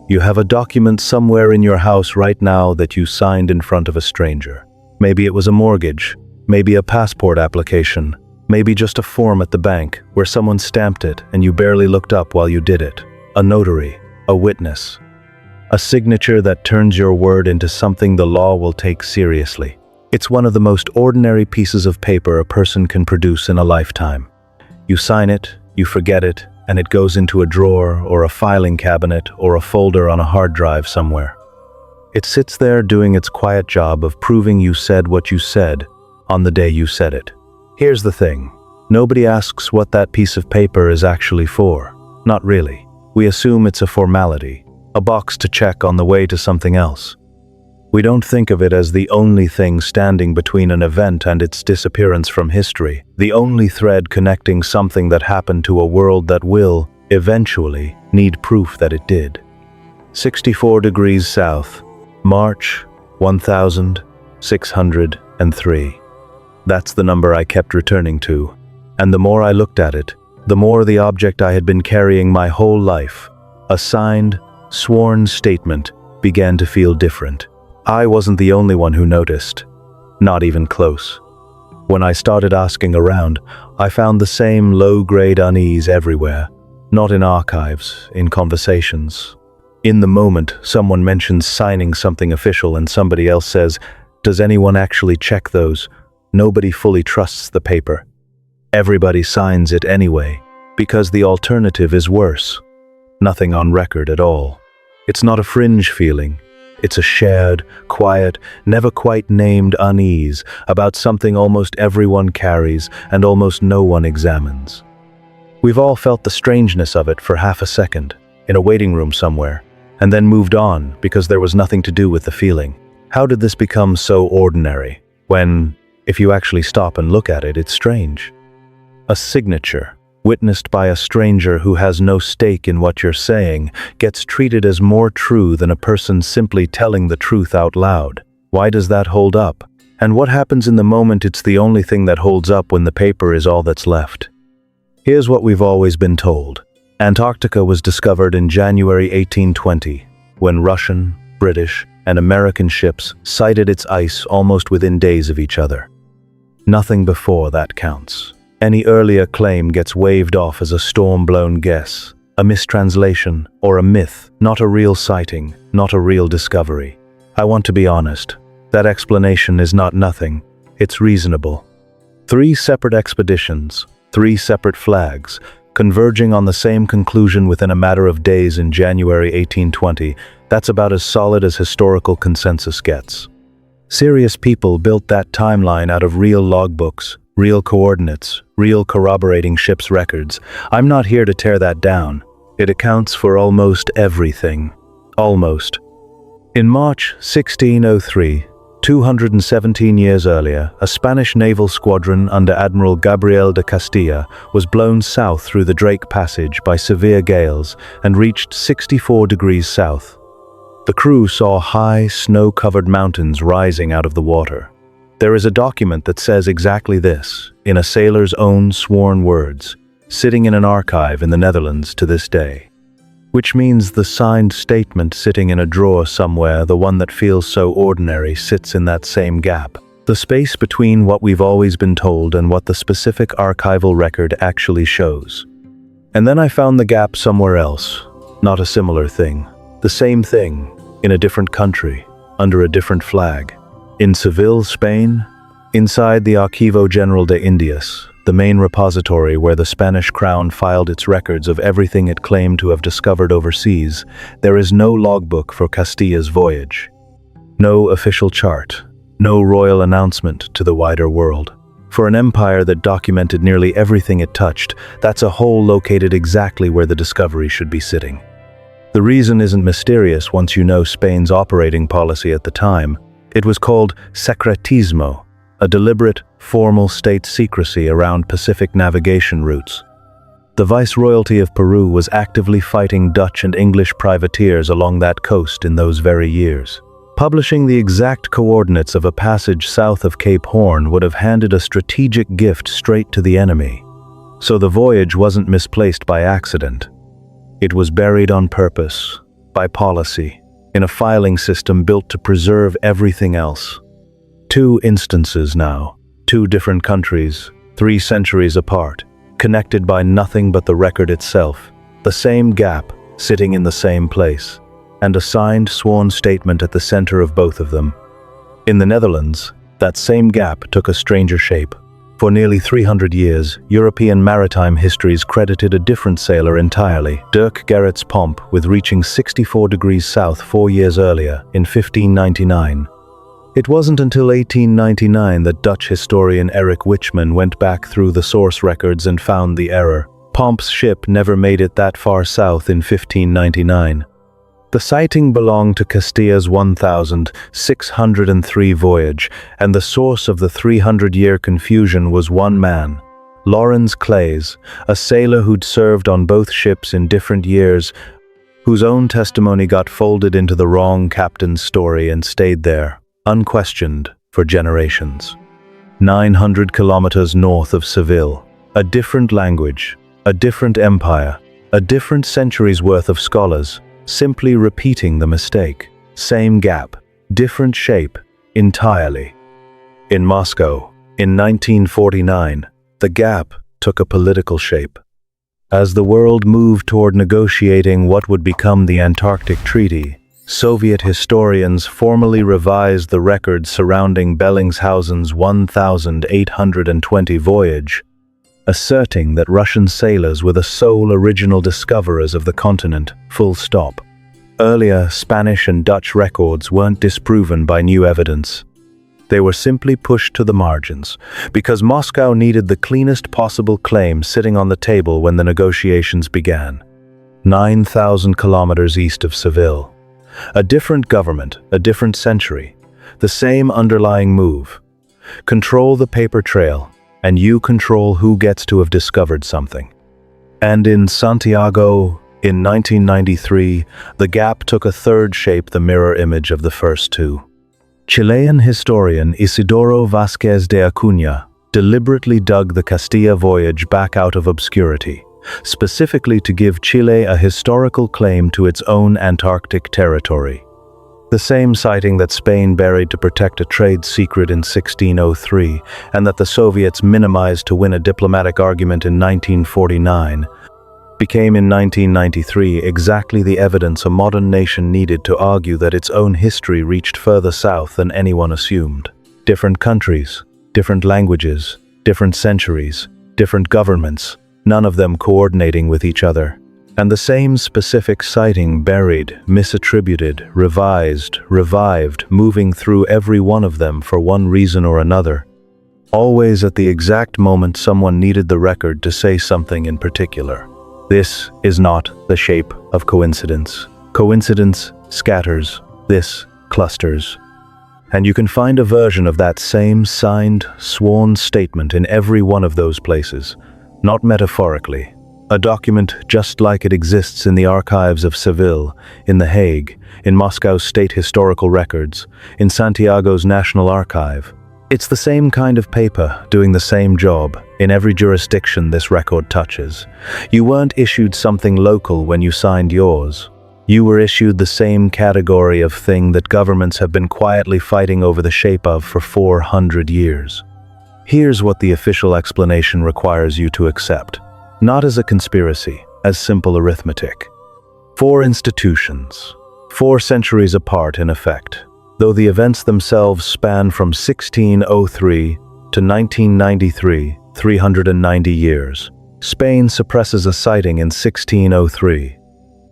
You have a document somewhere in your house right now that you signed in front of a stranger. Maybe it was a mortgage, maybe a passport application, maybe just a form at the bank where someone stamped it and you barely looked up while you did it. A notary, a witness. A signature that turns your word into something the law will take seriously. It's one of the most ordinary pieces of paper a person can produce in a lifetime. You sign it, you forget it, and it goes into a drawer or a filing cabinet or a folder on a hard drive somewhere. It sits there doing its quiet job of proving you said what you said on the day you said it. Here's the thing. Nobody asks what that piece of paper is actually for. Not really. We assume it's a formality, a box to check on the way to something else. We don't think of it as the only thing standing between an event and its disappearance from history, the only thread connecting something that happened to a world that will, eventually, need proof that it did. 64 degrees south, March 1603. That's the number I kept returning to, and the more I looked at it, the more the object I had been carrying my whole life, a signed, sworn statement, began to feel different. I wasn't the only one who noticed, not even close. When I started asking around, I found the same low-grade unease everywhere, not in archives, in conversations. In the moment, someone mentions signing something official and somebody else says, "Does anyone actually check those?" Nobody fully trusts the paper. Everybody signs it anyway, because the alternative is worse. Nothing on record at all. It's not a fringe feeling. It's a shared, quiet, never quite named unease about something almost everyone carries and almost no one examines. We've all felt the strangeness of it for half a second, in a waiting room somewhere, and then moved on because there was nothing to do with the feeling. How did this become so ordinary, when, if you actually stop and look at it, it's strange? A signature, witnessed by a stranger who has no stake in what you're saying, gets treated as more true than a person simply telling the truth out loud. Why does that hold up? And what happens in the moment it's the only thing that holds up when the paper is all that's left? Here's what we've always been told. Antarctica was discovered in January 1820, when Russian, British, and American ships sighted its ice almost within days of each other. Nothing before that counts. Any earlier claim gets waved off as a storm-blown guess, a mistranslation, or a myth, not a real sighting, not a real discovery. I want to be honest. That explanation is not nothing. It's reasonable. 3 separate expeditions, 3 separate flags, converging on the same conclusion within a matter of days in January 1820, that's about as solid as historical consensus gets. Serious people built that timeline out of real logbooks, real coordinates, real corroborating ships' records. I'm not here to tear that down. It accounts for almost everything. Almost. In March 1603, 217 years earlier, a Spanish naval squadron under Admiral Gabriel de Castilla was blown south through the Drake Passage by severe gales and reached 64 degrees south. The crew saw high, snow-covered mountains rising out of the water. There is a document that says exactly this, in a sailor's own sworn words, sitting in an archive in the Netherlands to this day. Which means the signed statement sitting in a drawer somewhere, the one that feels so ordinary, sits in that same gap. The space between what we've always been told and what the specific archival record actually shows. And then I found the gap somewhere else, not a similar thing. The same thing, in a different country, under a different flag. In Seville, Spain, inside the Archivo General de Indias, the main repository where the Spanish crown filed its records of everything it claimed to have discovered overseas, there is no logbook for Castilla's voyage. No official chart, no royal announcement to the wider world. For an empire that documented nearly everything it touched, that's a hole located exactly where the discovery should be sitting. The reason isn't mysterious once you know Spain's operating policy at the time. It was called secretismo, a deliberate, formal state secrecy around Pacific navigation routes. The Viceroyalty of Peru was actively fighting Dutch and English privateers along that coast in those very years. Publishing the exact coordinates of a passage south of Cape Horn would have handed a strategic gift straight to the enemy. So the voyage wasn't misplaced by accident. It was buried on purpose, by policy, in a filing system built to preserve everything else. 2 instances now, 2 different countries, 3 centuries apart, connected by nothing but the record itself, the same gap sitting in the same place, and a signed sworn statement at the center of both of them. In the Netherlands, that same gap took a stranger shape. For nearly 300 years, European maritime histories credited a different sailor entirely, Dirk Gerrits Pomp, with reaching 64 degrees south 4 years earlier, in 1599. It wasn't until 1899 that Dutch historian Eric Wichman went back through the source records and found the error. Pomp's ship never made it that far south in 1599. The sighting belonged to Castilla's 1603 voyage, and the source of the 300-year confusion was one man, Lawrence Clays, a sailor who'd served on both ships in different years, whose own testimony got folded into the wrong captain's story and stayed there, unquestioned, for generations. 900 kilometers north of Seville, a different language, a different empire, a different century's worth of scholars, simply repeating the mistake. Same gap, different shape, entirely. In Moscow, in 1949, the gap took a political shape. As the world moved toward negotiating what would become the Antarctic Treaty, Soviet historians formally revised the records surrounding Bellingshausen's 1820 voyage, asserting that Russian sailors were the sole original discoverers of the continent, full stop. Earlier Spanish and Dutch records weren't disproven by new evidence. They were simply pushed to the margins, because Moscow needed the cleanest possible claim sitting on the table when the negotiations began. 9,000 kilometers east of Seville. A different government, a different century. The same underlying move. Control the paper trail, and you control who gets to have discovered something. And in Santiago, in 1993, the gap took a third shape, the mirror image of the first 2. Chilean historian Isidoro Vázquez de Acuña deliberately dug the Castilla voyage back out of obscurity, specifically to give Chile a historical claim to its own Antarctic territory. The same sighting that Spain buried to protect a trade secret in 1603, and that the Soviets minimized to win a diplomatic argument in 1949, became in 1993 exactly the evidence a modern nation needed to argue that its own history reached further south than anyone assumed. Different countries, different languages, different centuries, different governments, none of them coordinating with each other. And the same specific sighting buried, misattributed, revised, revived, moving through every one of them for one reason or another. Always at the exact moment someone needed the record to say something in particular. This is not the shape of coincidence. Coincidence scatters, this clusters. And you can find a version of that same signed, sworn statement in every one of those places, not metaphorically. A document just like it exists in the archives of Seville, in The Hague, in Moscow's state historical records, in Santiago's National Archive. It's the same kind of paper, doing the same job, in every jurisdiction this record touches. You weren't issued something local when you signed yours. You were issued the same category of thing that governments have been quietly fighting over the shape of for 400 years. Here's what the official explanation requires you to accept. Not as a conspiracy, as simple arithmetic. 4 institutions, 4 centuries apart in effect, though the events themselves span from 1603 to 1993, 390 years. Spain suppresses a sighting in 1603.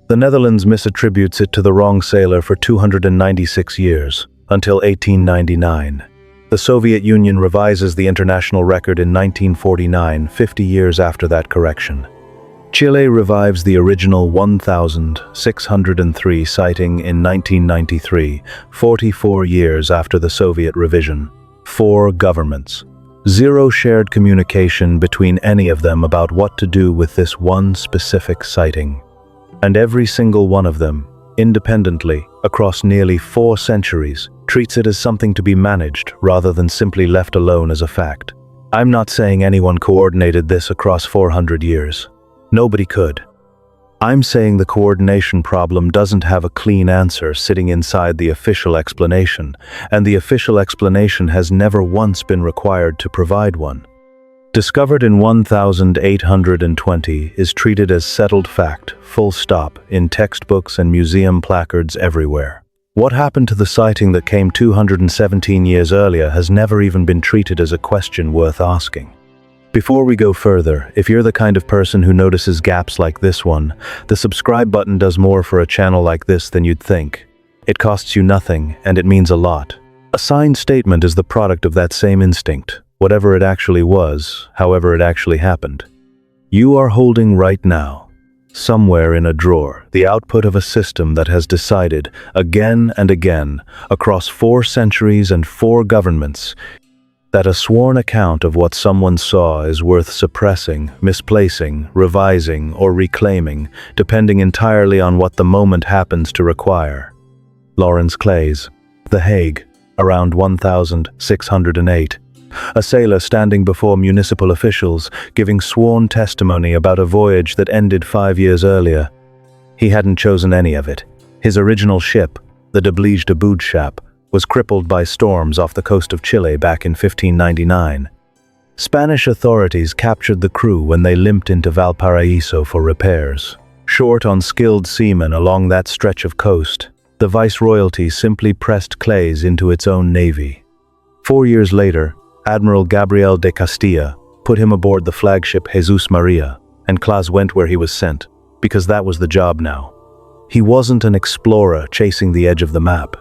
The Netherlands misattributes it to the wrong sailor for 296 years, until 1899. The Soviet Union revises the international record in 1949, 50 years after that correction. Chile revives the original 1603 sighting in 1993, 44 years after the Soviet revision. 4 governments. 0 shared communication between any of them about what to do with this one specific sighting. And every single one of them, independently, across nearly 4 centuries, treats it as something to be managed rather than simply left alone as a fact. I'm not saying anyone coordinated this across 400 years. Nobody could. I'm saying the coordination problem doesn't have a clean answer sitting inside the official explanation, and the official explanation has never once been required to provide one. Discovered in 1820 is treated as settled fact, full stop, in textbooks and museum placards everywhere. What happened to the sighting that came 217 years earlier has never even been treated as a question worth asking. Before we go further, if you're the kind of person who notices gaps like this one, the subscribe button does more for a channel like this than you'd think. It costs you nothing, and it means a lot. A signed statement is the product of that same instinct, whatever it actually was, however it actually happened. You are holding right now, somewhere in a drawer, the output of a system that has decided, again and again, across 4 centuries and 4 governments, that a sworn account of what someone saw is worth suppressing, misplacing, revising, or reclaiming, depending entirely on what the moment happens to require. Lawrence Clays, The Hague, around 1608. A sailor standing before municipal officials, giving sworn testimony about a voyage that ended 5 years earlier. He hadn't chosen any of it. His original ship, the de Boodschap, was crippled by storms off the coast of Chile back in 1599. Spanish authorities captured the crew when they limped into Valparaiso for repairs. Short on skilled seamen along that stretch of coast, the Viceroyalty simply pressed Clays into its own navy. 4 years later, Admiral Gabriel de Castilla put him aboard the flagship Jesus Maria, and Clays went where he was sent, because that was the job now. He wasn't an explorer chasing the edge of the map.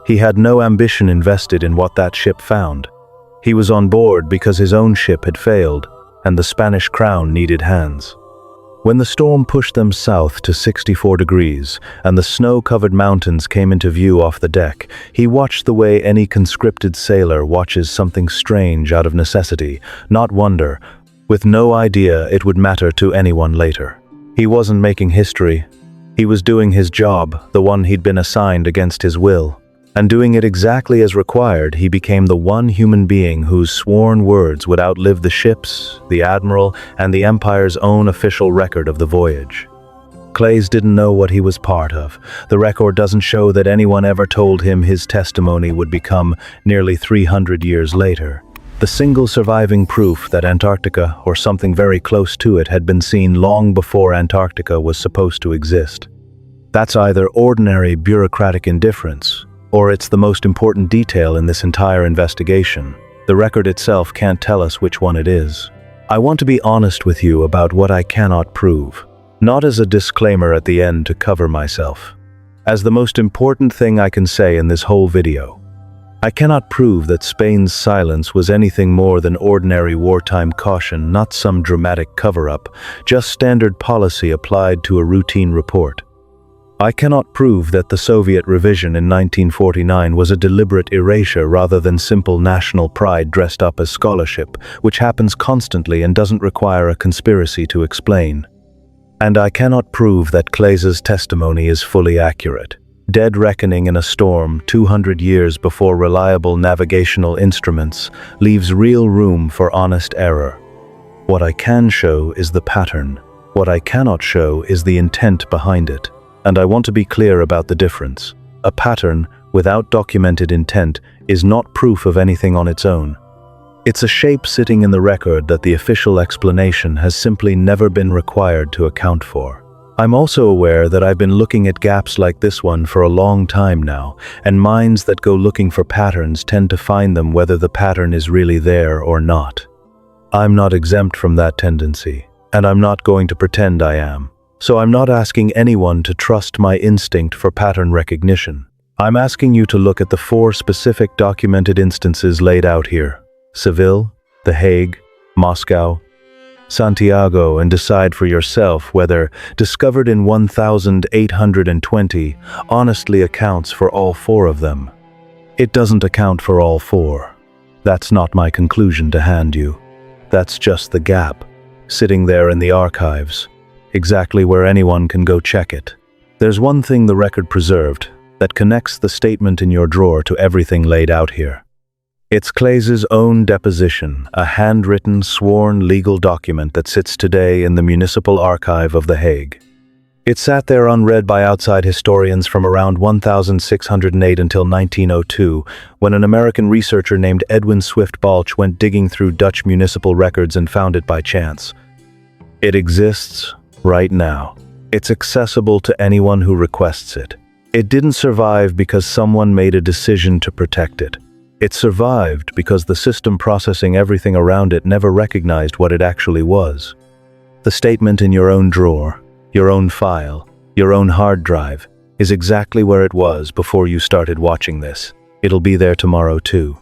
He had no ambition invested in what that ship found. He was on board because his own ship had failed, and the Spanish crown needed hands. When the storm pushed them south to 64 degrees, and the snow-covered mountains came into view off the deck, he watched the way any conscripted sailor watches something strange out of necessity, not wonder, with no idea it would matter to anyone later. He wasn't making history. He was doing his job, the one he'd been assigned against his will. And doing it exactly as required, he became the one human being whose sworn words would outlive the ship's, the admiral, and the empire's own official record of the voyage. Clays didn't know what he was part of. The record doesn't show that anyone ever told him his testimony would become nearly 300 years later. The single surviving proof that Antarctica, or something very close to it, had been seen long before Antarctica was supposed to exist. That's either ordinary bureaucratic indifference, or it's the most important detail in this entire investigation. The record itself can't tell us which one it is. I want to be honest with you about what I cannot prove, not as a disclaimer at the end to cover myself, as the most important thing I can say in this whole video. I cannot prove that Spain's silence was anything more than ordinary wartime caution, not some dramatic cover-up, just standard policy applied to a routine report. I cannot prove that the Soviet revision in 1949 was a deliberate erasure rather than simple national pride dressed up as scholarship, which happens constantly and doesn't require a conspiracy to explain. And I cannot prove that Clays's testimony is fully accurate. Dead reckoning in a storm 200 years before reliable navigational instruments leaves real room for honest error. What I can show is the pattern. What I cannot show is the intent behind it. And I want to be clear about the difference. A pattern without documented intent is not proof of anything on its own. It's a shape sitting in the record that the official explanation has simply never been required to account for. I'm also aware that I've been looking at gaps like this one for a long time now, and minds that go looking for patterns tend to find them whether the pattern is really there or not. I'm not exempt from that tendency, and I'm not going to pretend I am. So I'm not asking anyone to trust my instinct for pattern recognition. I'm asking you to look at the 4 specific documented instances laid out here: Seville, The Hague, Moscow, Santiago, and decide for yourself whether, discovered in 1820, honestly accounts for all 4 of them. It doesn't account for all 4. That's not my conclusion to hand you. That's just the gap, sitting there in the archives, exactly where anyone can go check it. There's one thing the record preserved that connects the statement in your drawer to everything laid out here. It's Clays's own deposition, a handwritten, sworn legal document that sits today in the Municipal Archive of The Hague. It sat there unread by outside historians from around 1608 until 1902, when an American researcher named Edwin Swift Balch went digging through Dutch municipal records and found it by chance. It exists right now. It's accessible to anyone who requests it. It didn't survive because someone made a decision to protect it. It survived because the system processing everything around it never recognized what it actually was. The statement in your own drawer, your own file, your own hard drive, is exactly where it was before you started watching this. It'll be there tomorrow too.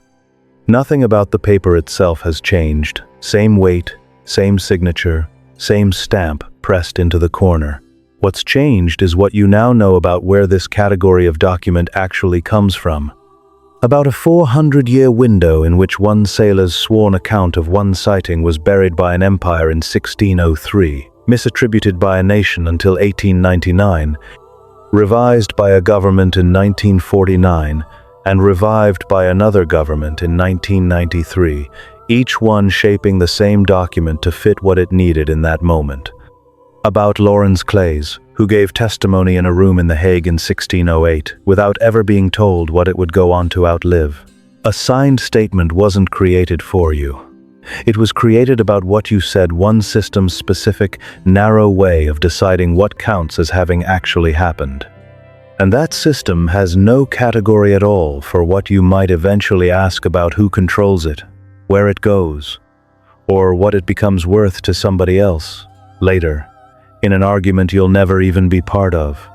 Nothing about the paper itself has changed. Same weight, same signature, same stamp pressed into the corner. What's changed is what you now know about where this category of document actually comes from. About a 400-year window in which one sailor's sworn account of one sighting was buried by an empire in 1603, misattributed by a nation until 1899, revised by a government in 1949, and revived by another government in 1993, each one shaping the same document to fit what it needed in that moment. About Lawrence Clays, who gave testimony in a room in The Hague in 1608, without ever being told what it would go on to outlive. A signed statement wasn't created for you. It was created about what you said, one system's specific, narrow way of deciding what counts as having actually happened. And that system has no category at all for what you might eventually ask about who controls it, where it goes, or what it becomes worth to somebody else, later, in an argument you'll never even be part of.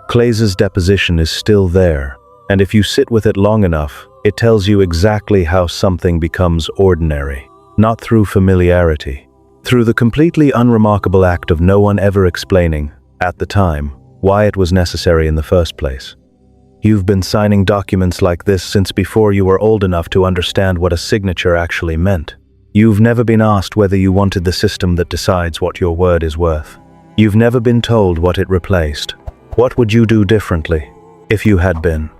Clays's deposition is still there, and if you sit with it long enough, it tells you exactly how something becomes ordinary, not through familiarity, through the completely unremarkable act of no one ever explaining, at the time, why it was necessary in the first place. You've been signing documents like this since before you were old enough to understand what a signature actually meant. You've never been asked whether you wanted the system that decides what your word is worth. You've never been told what it replaced. What would you do differently if you had been?